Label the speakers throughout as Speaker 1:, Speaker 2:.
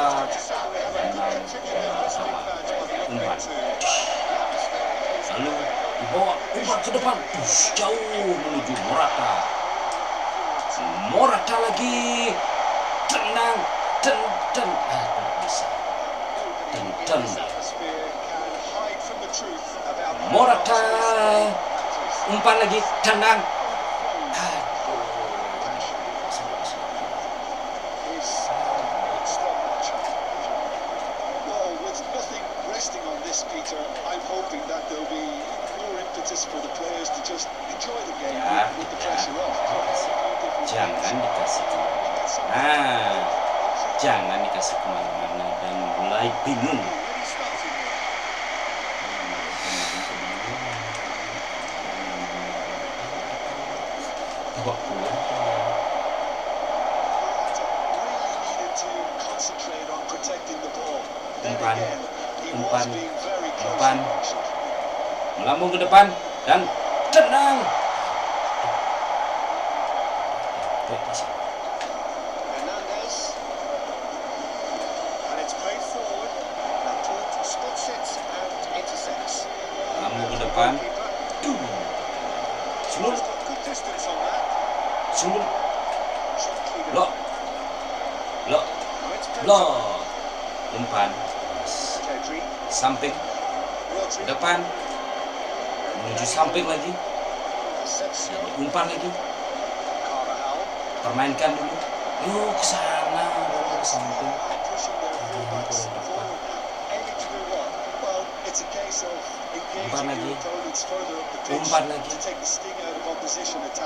Speaker 1: tenang sama umpan. Lalu dibawa umpan ke depan, jauh menuju Morata. Morata lagi, tenang, tidak bisa. Morata, umpan lagi, tenang. Jangan dikasih kemana-mana. Jangan dikasih kemana-mana dan mulai bingung. Umpan, melambung ke depan dan tenang. Melambung ke depan, sulur, blok, umpan, samping, depan, menuju samping lagi, umpan lagi, permainkan dulu, yuk ke sana, ke samping, umpan lagi,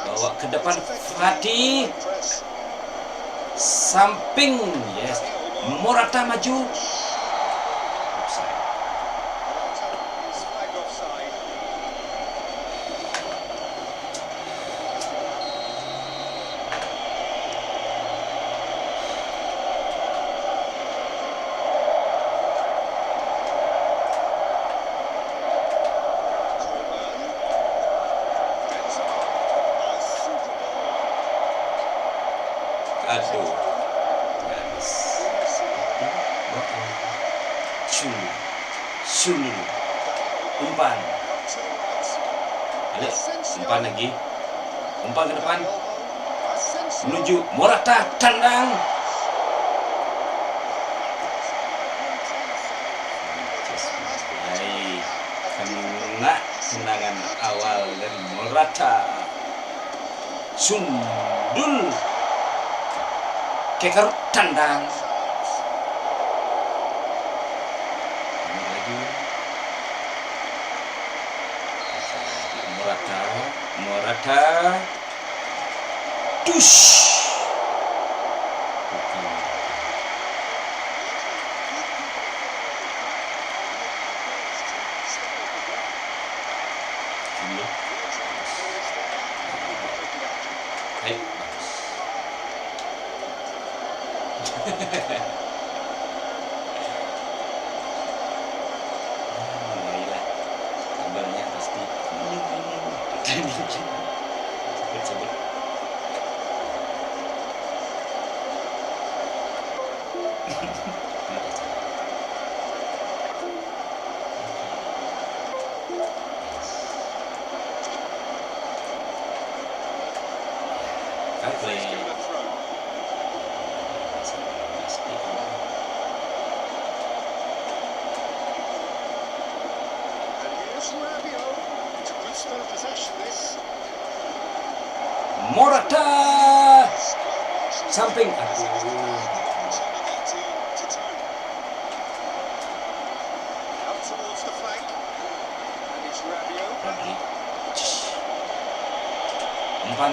Speaker 1: bawa ke depan, Fati, samping, yes, Morata maju. Aduh, garis. Sulu, umpan. Ayo, umpan lagi. Umpan ke depan. Menuju Morata, tendang. Baik, kena tendangan awal dari Morata. Sundul. Keker tendang. Morata. Tush. Hai. Gila, kabarnya pasti sebut. Morata samping, umpan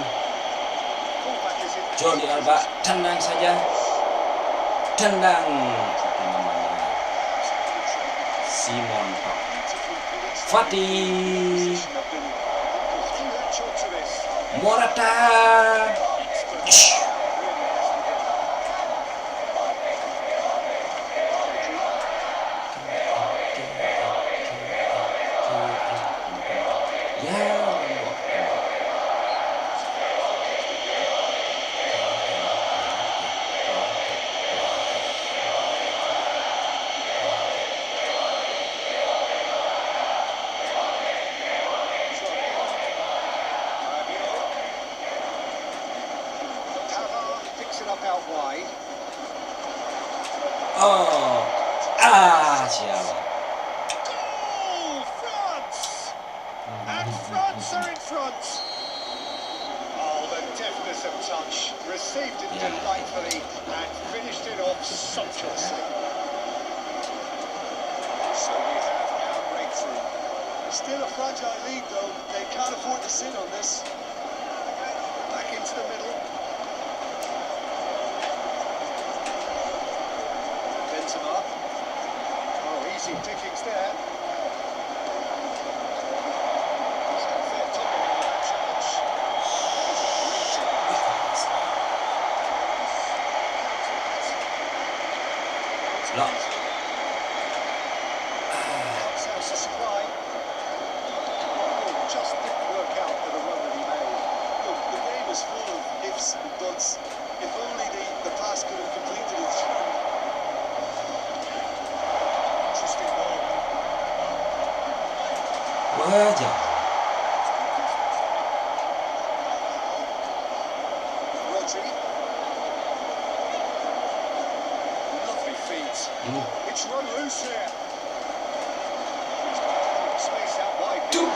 Speaker 1: Jordi Alba, tendang saja, tendang Simon Fati, Morata. Oh, sialan.
Speaker 2: Goal! France! And France are in front. Oh, the deftness of touch. Received it
Speaker 1: Yeah.
Speaker 2: delightfully and finished it off sumptuously. So we have our breakthrough. Still a fragile lead, though. They can't afford to sit on this. Back into the middle. Benzema. Oh, easy pickings there. He's had fair tugging into that challenge.
Speaker 1: No.
Speaker 2: Sounds to supply. Oh, just didn't work out for the run that he made. Look, the game is full of ifs and buts. If only the pass could have completed its journey. Interesting ball.
Speaker 1: Wajar.
Speaker 2: Rodri. Lovely feet. It's run loose here. He's got plenty of space out wide.
Speaker 1: Tuh.
Speaker 2: Of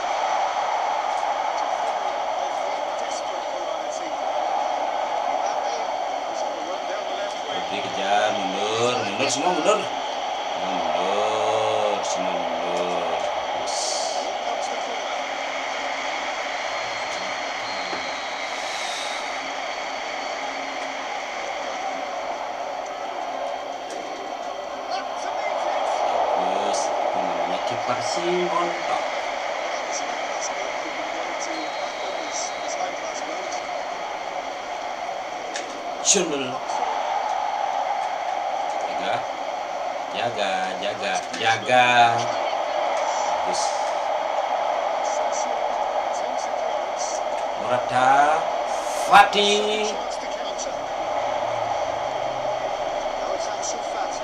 Speaker 2: the desperate variety. Mbappe is on the run down the left wing.
Speaker 1: Dikejar, mundur, semua mundur. Semua mundur. Yes.
Speaker 2: In comes the corner. Up to meet it.
Speaker 1: Bagus. Itu namanya kiper si montok.
Speaker 2: That was an class goal. He wanted to back up his high class goals.
Speaker 1: Sundul. Jaga. Bagus.
Speaker 2: Asensio takes a clearance.
Speaker 1: Morata. Fati.
Speaker 2: Chance to counter. Now it's Ansu Fati.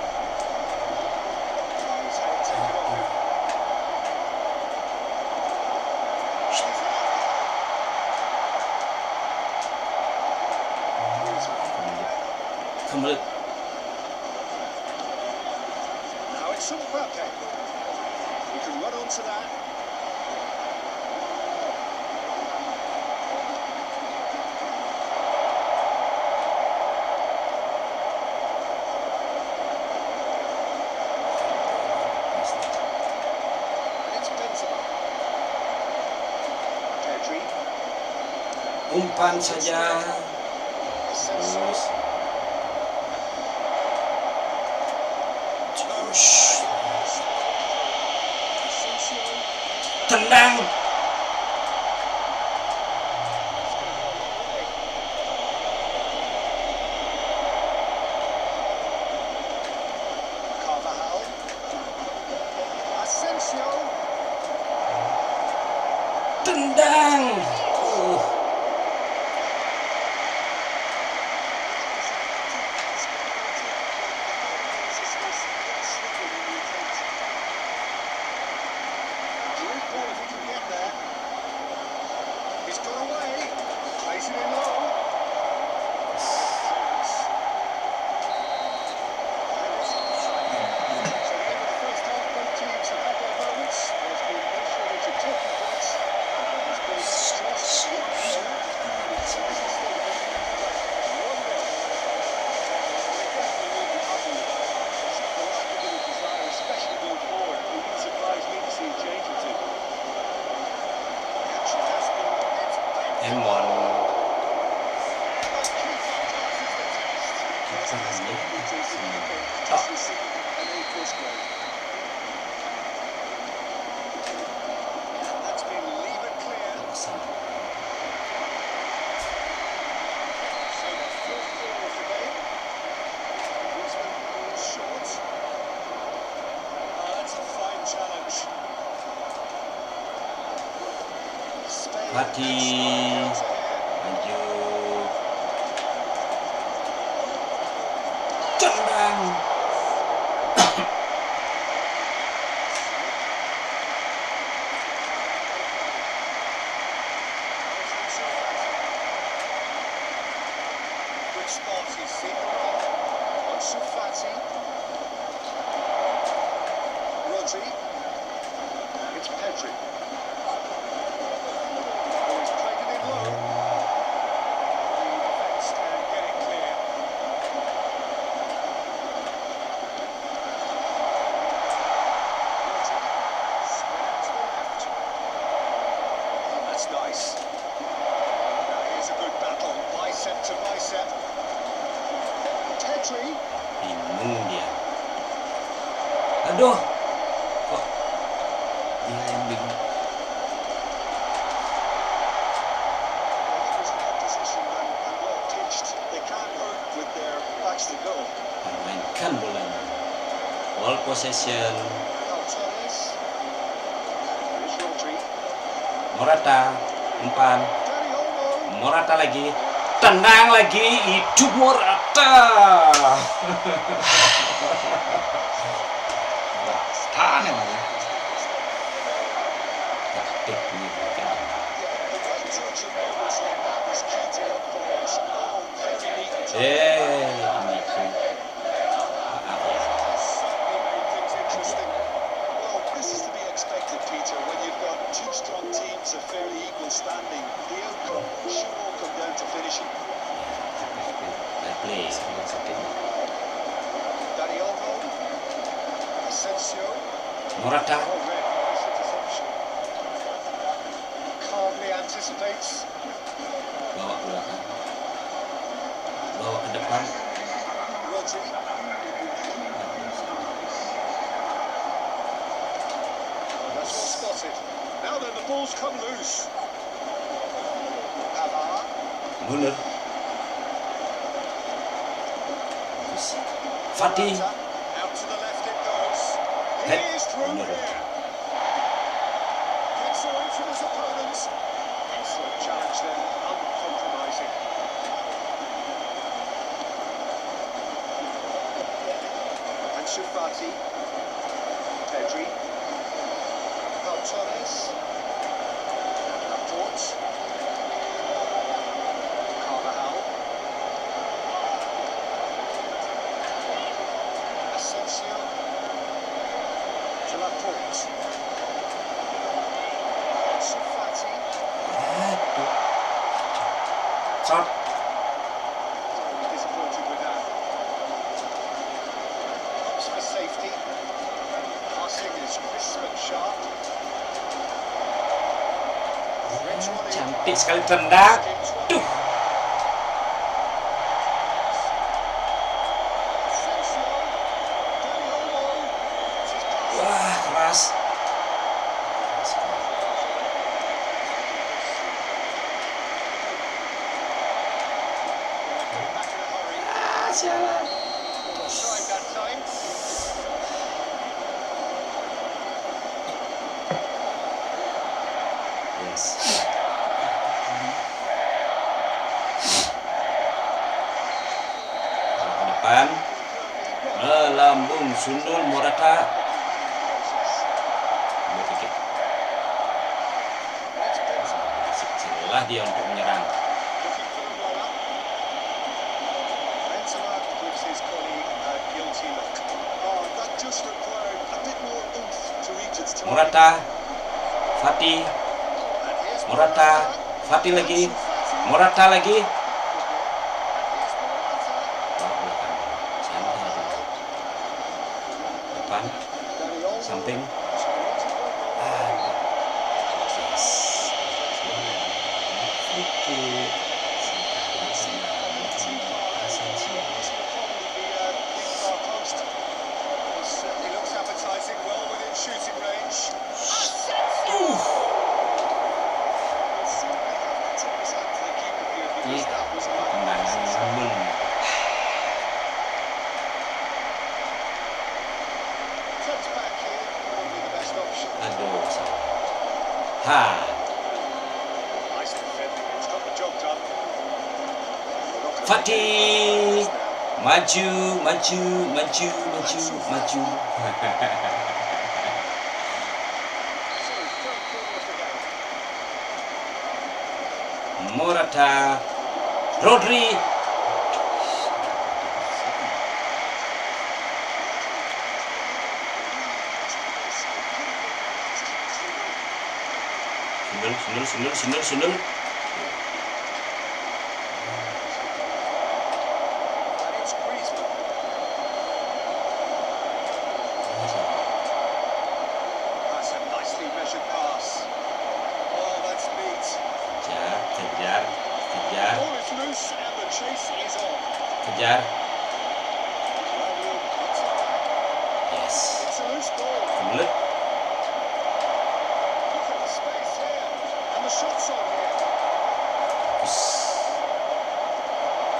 Speaker 2: He's had it taken off him.
Speaker 1: Kemudian
Speaker 2: Now it's Mbappe. He can run onto that. And it's Benzema. Pedri.
Speaker 1: umpan saja.
Speaker 2: Asensio.
Speaker 1: Terus.
Speaker 2: Asensio.
Speaker 1: Tendang.
Speaker 2: Carvajal. Asensio.
Speaker 1: Tendang.
Speaker 2: Great ball if he can get there. He's got away. Plays it in low. So the end of the first half, both teams have had their moments. There's been no shortage of talking points. There's been stress. It's still been 1-0. They definitely will be happy with that. It's the lack of a bit of desire, especially going forward. It wouldn't surprise me to see a change or two. The action has been. It's
Speaker 1: Emon.
Speaker 2: just received an A+ grade. And that's been lever clear. So the fourth goal of the game. Griezmann falls short. That's a fine challenge. Spain
Speaker 1: Fati.
Speaker 2: have started here.
Speaker 1: Maju. Tendang.
Speaker 2: Good spot, he's seen the run. Ansu Fati. Rodri. Oh, he's played it in low. The defence can get it clear. Rodri. Spin out to the left. That's nice. Now here's a good battle. Bicep to bicep. Pedri.
Speaker 1: Bingung dia. Aduh. Kok dia yang bingung.
Speaker 2: That was a good position and well pitched. They can't hurt with their backs to goal.
Speaker 1: Permainkan bolanya. Ball possession.
Speaker 2: Now Torres. Here's Rodri.
Speaker 1: Morata. Umpan.
Speaker 2: Dani Olmo.
Speaker 1: Morata lagi. Tendang lagi. Hidup Morata. Tahan emangnya. Taktiknya kan.
Speaker 2: The right touch at moments like that is key to help players. Oh, very neat and tidy.
Speaker 1: Ini tuh. Maaf ya.
Speaker 2: Has certainly made things interesting. Well, this is to be expected, Peter. When you've got two strong teams of fairly equal standing, the outcome should all come down to finishing.
Speaker 1: Play.
Speaker 2: Dani Olmo. Asensio.
Speaker 1: Morata.
Speaker 2: Oh, red. Nice interception. Calmly anticipates.
Speaker 1: Bawa ke belakang. Bawa ke depan.
Speaker 2: Rodri. That's well spotted. Now then, the ball's come loose. Pavard.
Speaker 1: Mundur. Fati.
Speaker 2: Morata. Out to the left it goes. He
Speaker 1: Head.
Speaker 2: is through
Speaker 1: Mundur.
Speaker 2: here. Gets away from his opponents. Excellent challenge then, uncompromising. Ansu Fati. Pedri. Pau Torres. Laporte. Carvajal. Asensio. To Laporte. Ansu Fati.
Speaker 1: Aduh. Shot.
Speaker 2: Disappointed with that. Hopes for safety. Passing is crisp and sharp. French one in.
Speaker 1: Cantik sekali tendang. Duh.
Speaker 2: Asensio. Dani Olmo. It's his pass.
Speaker 1: Wah, keras.
Speaker 2: Back in a hurry.
Speaker 1: Ah, sialan.
Speaker 2: Tried that time.
Speaker 1: Yes. Ke depan. Melambung sundul Morata. Mundur dikit.
Speaker 2: It's Benzema.
Speaker 1: Celah dia untuk menyerang.
Speaker 2: Looking for the roll-up. Benzema gives his colleague a guilty look. Oh, that just required a bit more oomph to reach its target.
Speaker 1: Morata. Fati.
Speaker 2: And here's
Speaker 1: Morata. Fati lagi. Morata lagi.
Speaker 2: Here's Morata.
Speaker 1: Bawa belakang. Santai dulu. Depan.
Speaker 2: Dani Olmo.
Speaker 1: Samping.
Speaker 2: Spirited by goal.
Speaker 1: Aduh. Yes. Sedikit. Asensio.
Speaker 2: This will probably be a big far post. It certainly looks appetising, well within shooting range. Asensio! He'll simply have to tip his hat to the keeper here because that was magnificent.
Speaker 1: Namun.
Speaker 2: Tucked back here, probably the best option.
Speaker 1: Aduh. Ha.
Speaker 2: Nice defending, it's got the job done. We're not gonna
Speaker 1: Fati.
Speaker 2: make any now.
Speaker 1: Maju, maju, maju, maju, maju.
Speaker 2: So, third corner of the game.
Speaker 1: Morata. Rodri. Sundel.
Speaker 2: And it's Griezmann. That's a nicely measured pass. Oh, that's neat.
Speaker 1: Kejar.
Speaker 2: Ball is loose and the chase is on.
Speaker 1: Kejar.
Speaker 2: Raul cuts it back.
Speaker 1: Yes.
Speaker 2: It's a loose ball.
Speaker 1: Kebelet.
Speaker 2: Look at the space here. And the shot's on here.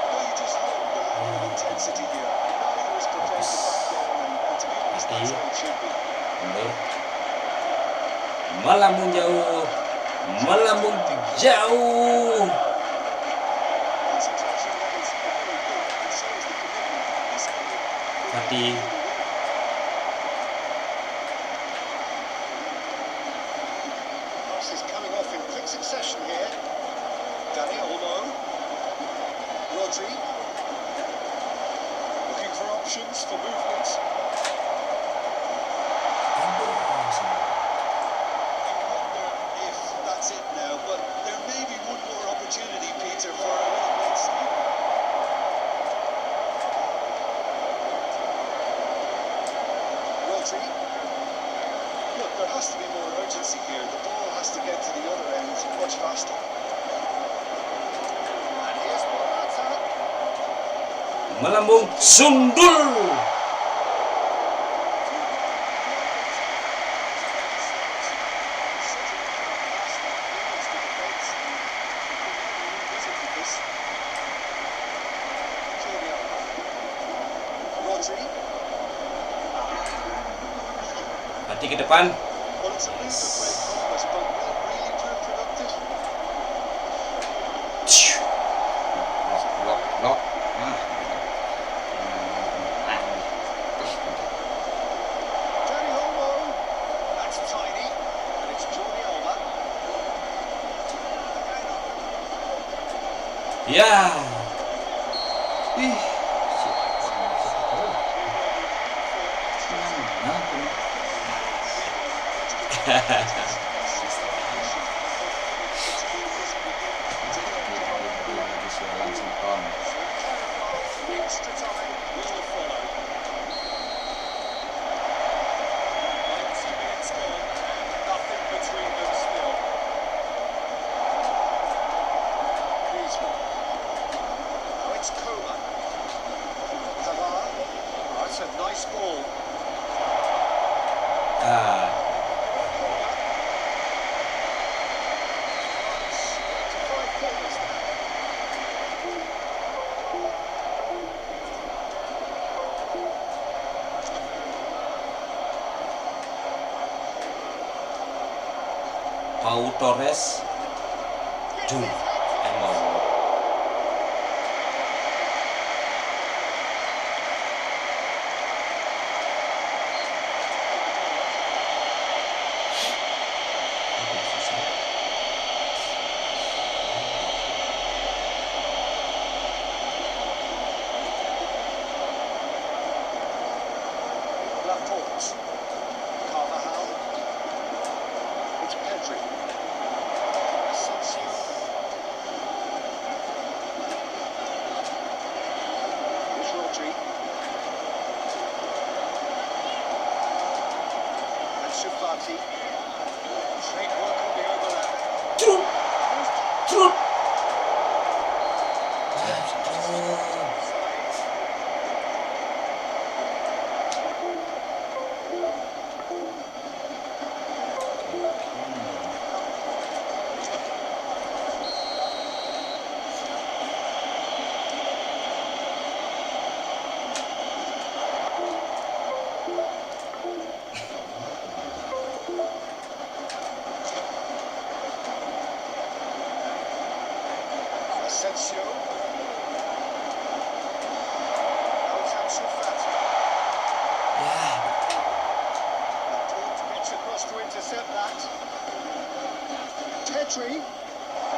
Speaker 2: Well, you just hope the level of intensity here. Neither is prepared to back down, and to be honest, that's how it should be.
Speaker 1: Mundur. Melambung jauh.
Speaker 2: His attention levels are very good, and so is the commitment. This could be
Speaker 1: Fatih.
Speaker 2: passes coming off in quick succession here. Dani Olmo. Rodri. Looking for options for movement. You wonder if that's it now, but there may be one more opportunity, Peter, for a little bit. Rodri. Look, there has to be more urgency here. The ball has to get to the other end much faster. And here's Morata.
Speaker 1: Melambung Sundul.
Speaker 2: Rodri.
Speaker 1: Fatih ke depan.
Speaker 2: Well, it's a leap of great promise, but will it really prove productive?
Speaker 1: Blok.
Speaker 2: Dani Olmo. That's tiny, and it's Jordi Alba.
Speaker 1: Ya.
Speaker 2: Extra time will follow. 90 minutes gone, and nothing between them still. Griezmann. Now it's Coman. Pavard. Oh, that's a nice ball. To 5 corners now.
Speaker 1: Pau Torres. Duh, emang.
Speaker 2: Laporte. Carvajal. It's Pedri. Asensio. Here's Rodri. Ansu Fati. Great work on the overlap.
Speaker 1: Trut.
Speaker 2: Asensio. Now it's Ansu Fati. Laporte reach across to intercept that. Pedri.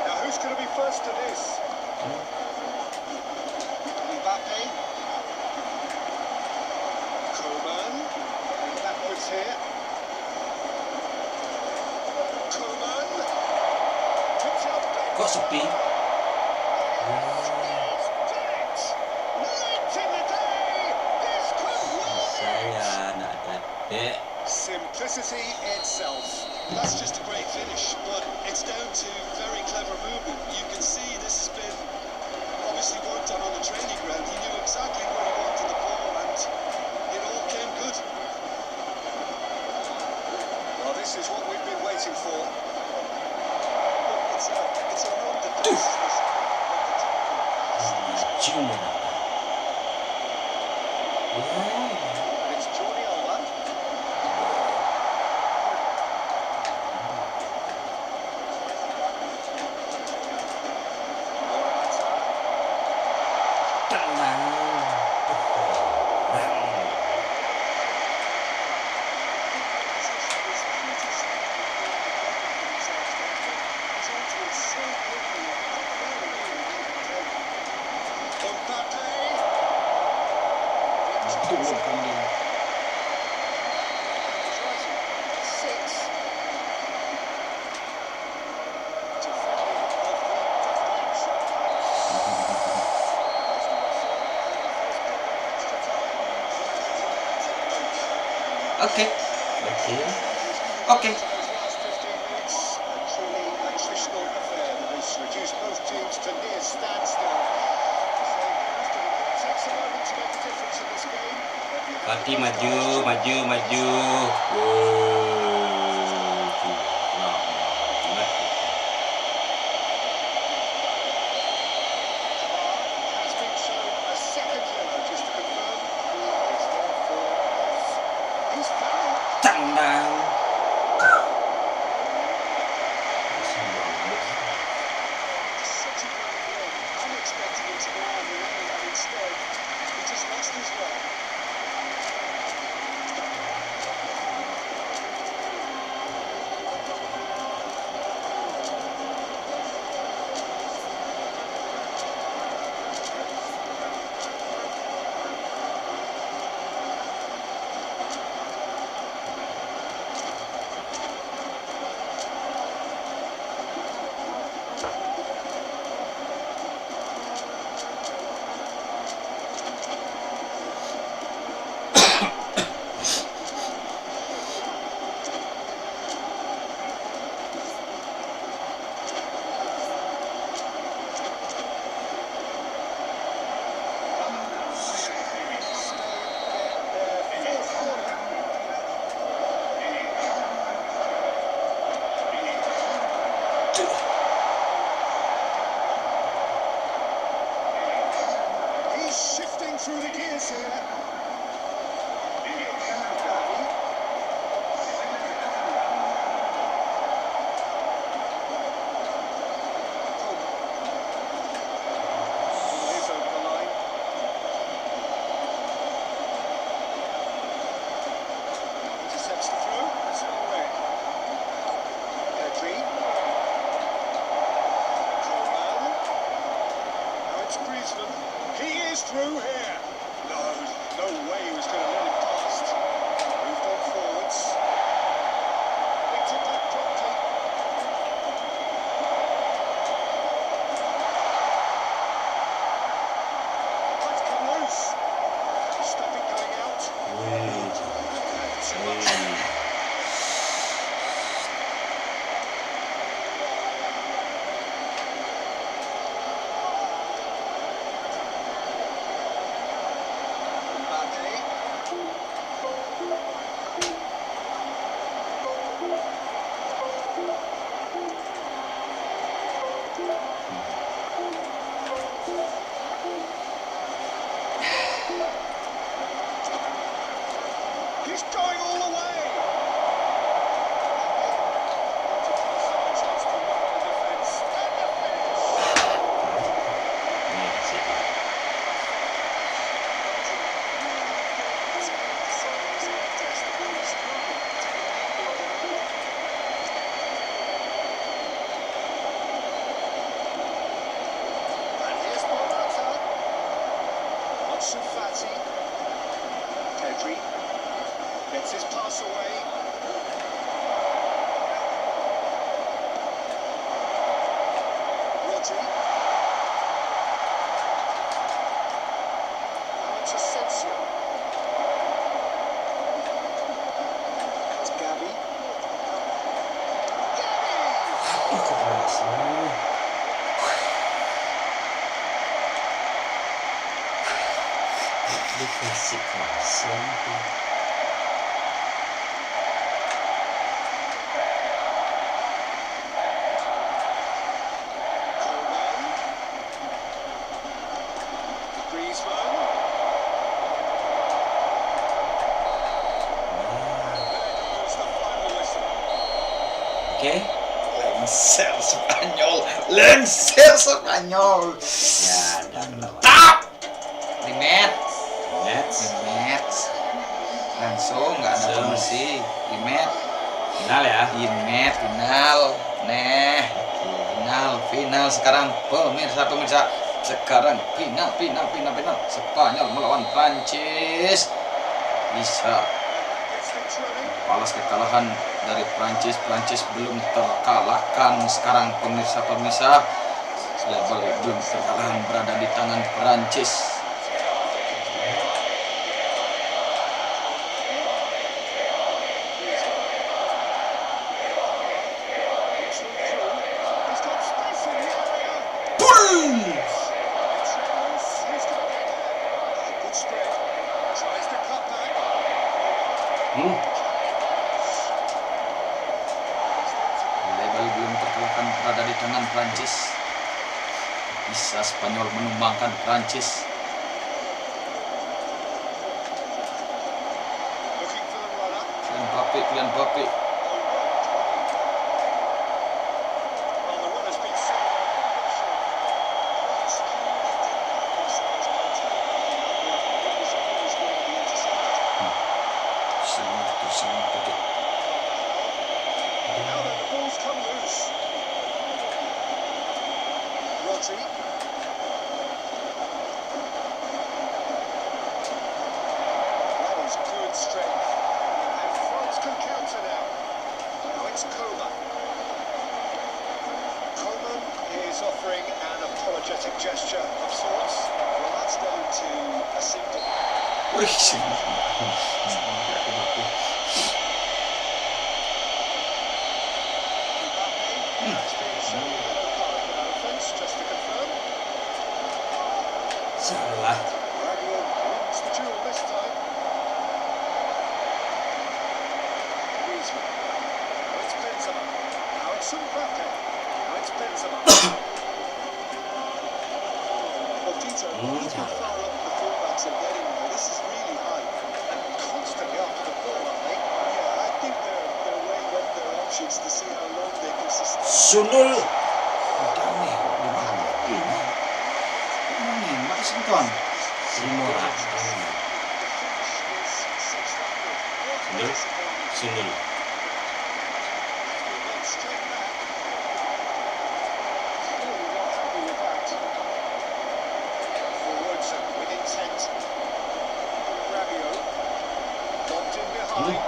Speaker 2: Now who's going to be first to this? Mbappe. Coman. Backwards here. Coman.
Speaker 1: Kok sepi?
Speaker 2: He's done it! Late in the day! This could well be
Speaker 1: Saya
Speaker 2: it!
Speaker 1: nak dadek.
Speaker 2: Simplicity itself. That's just a great finish, but it's down to very clever movement. You can see this has been obviously worked on the training ground. He knew exactly where he wanted the ball, and it all came good. Well, this is what we've been waiting for. It's a real defense.
Speaker 1: Cium nak. Wow.
Speaker 2: And it's Jordi Alba. Morata.
Speaker 1: Tenang. Turun kambing. Oke. Oke. Fatih maju. Curang banget.
Speaker 2: Has been shown a second yellow just to confirm he is therefore off. He's fouled.
Speaker 1: Tendang.
Speaker 2: Such a great goal. I'm expecting him to go on the end, and instead he just lost his way. He's shifting through the gears here. He's over the line. Intercepts the throw. That's it away. Pedri. Coman. Now it's Griezmann. He is through here. No way he was going to let it past. Moved on forwards. Picked it back promptly. Let's come loose. Stop it going out. Too much. He's going all the way. Chance to win the defence. And the finish. And here's Morata. Ansu Fati. Pedri gets his pass away.
Speaker 1: Klasik tuh.
Speaker 2: Coman. Griezmann. There goes the final whistle.
Speaker 1: Oke.
Speaker 3: Lengser Spanyol, lengser Spanyol.
Speaker 1: Ya, dan
Speaker 3: Tap. Di match,
Speaker 1: match
Speaker 3: di match. Langsung nggak ada
Speaker 1: Langsung.
Speaker 3: promosi. Di match,
Speaker 1: final ya.
Speaker 3: di match final. Nah, final sekarang pemirsa. Sekarang final. Spanyol melawan Prancis. Bisa
Speaker 2: Gets things running.
Speaker 3: balas kekalahan dari Prancis. Prancis belum terkalahkan sekarang pemirsa level belum terkalahkan berada di tangan Prancis.
Speaker 2: Gets them through. He's got space in the area.
Speaker 3: Boom!
Speaker 2: It's loose. Who's got that there? Good spread. Tries to cut back.
Speaker 1: Hmm.
Speaker 3: Level belum terkalahkan berada di tangan Prancis. Bisa Spanyol menumbangkan Prancis.
Speaker 2: Looking for the runner.
Speaker 3: Kylian Mbappe.
Speaker 2: Well, the runner's been so Now that the ball's come loose. Rodri. That is good strength. And France can counter now. Now it's Coman. Coman is offering an apologetic gesture of sorts. Well, that's down to a symptom.
Speaker 3: Wih,
Speaker 2: Mbappe has been shown a yellow card for that offence, just to confirm.
Speaker 1: Salah.
Speaker 2: Rabiot wins the duel this time. Griezmann. Now it's Benzema. Now it's Mbappe. Now it's Benzema. Well, Tito, he's been far up the fullbacks are getting now. This is really high. And constantly after the ball, aren't they? Yeah, I think they're weighing up their options to see how long they can sustain.
Speaker 1: Sundul.
Speaker 3: udah nih, mati senton.
Speaker 1: Simora.
Speaker 2: The finish is substandard.
Speaker 1: Sundul. Sundul.
Speaker 2: Straight back. Clearly not happy with that. Forwards with intent. Rabiot. Locked in behind.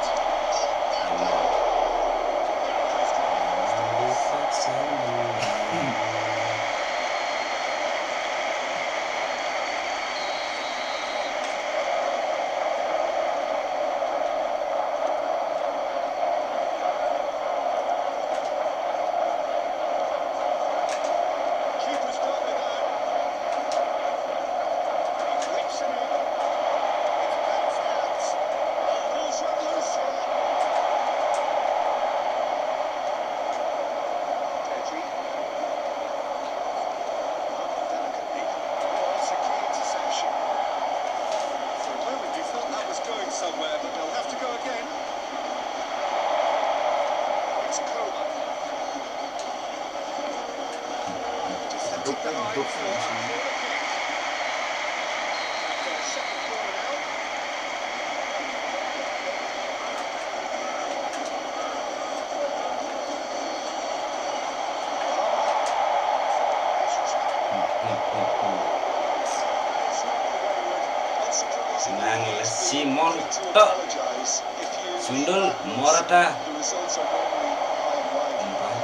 Speaker 2: Keeper's got with that. He whips it in. It's Ben's hands. Ball's run loose here. Pedri. Delicately. Oh, it's a key interception. For a moment you thought that was going somewhere, but they'll have to go again. It's Coman. Deflected behind for a corner kick. Got a second corner now.
Speaker 1: Senang oleh Simon Tok. Sundul, Morata.
Speaker 2: The results are normally high and wide.
Speaker 1: Umpan.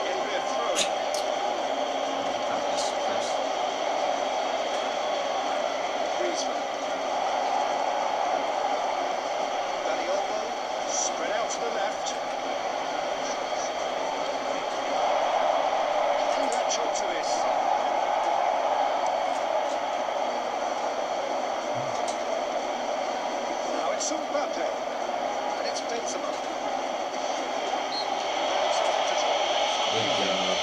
Speaker 2: It'll be a throw. Griezmann. Dani Olmo, spread out to the left. Can he latch on to it? Ansu Mbappe. And it's Benzema.
Speaker 1: Good job.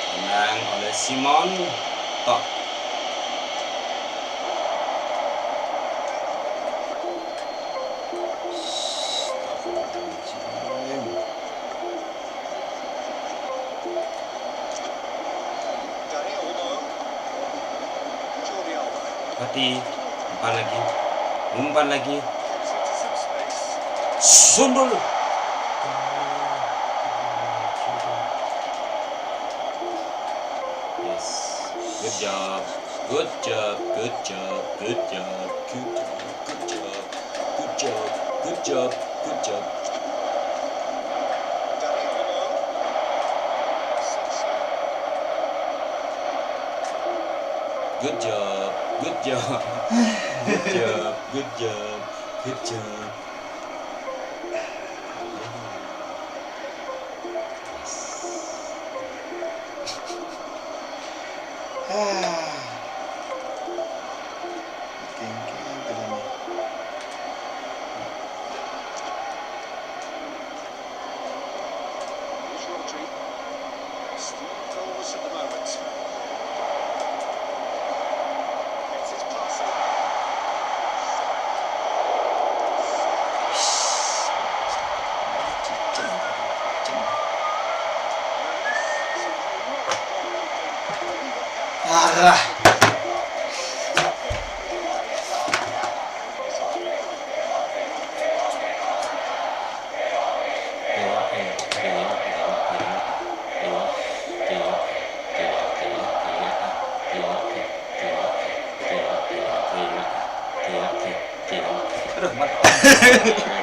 Speaker 1: Tenang oleh Simon. Tok.
Speaker 2: Dani Olmo. Jordi Alba.
Speaker 1: Hati. Umpan lagi.
Speaker 2: Gets into some space.
Speaker 1: Sundul. Yes. Good job. Good job. Good job. Good job. Good job. Good job. Good job. Good job. Good job.
Speaker 2: Dani Olmo. Asensio.
Speaker 1: Good job. Good job. Good job. Good job. Good job.
Speaker 2: Here's Rodri. Stealing goals at the moment. Gets his pass in.
Speaker 3: Arah.
Speaker 1: Aduh, mantap.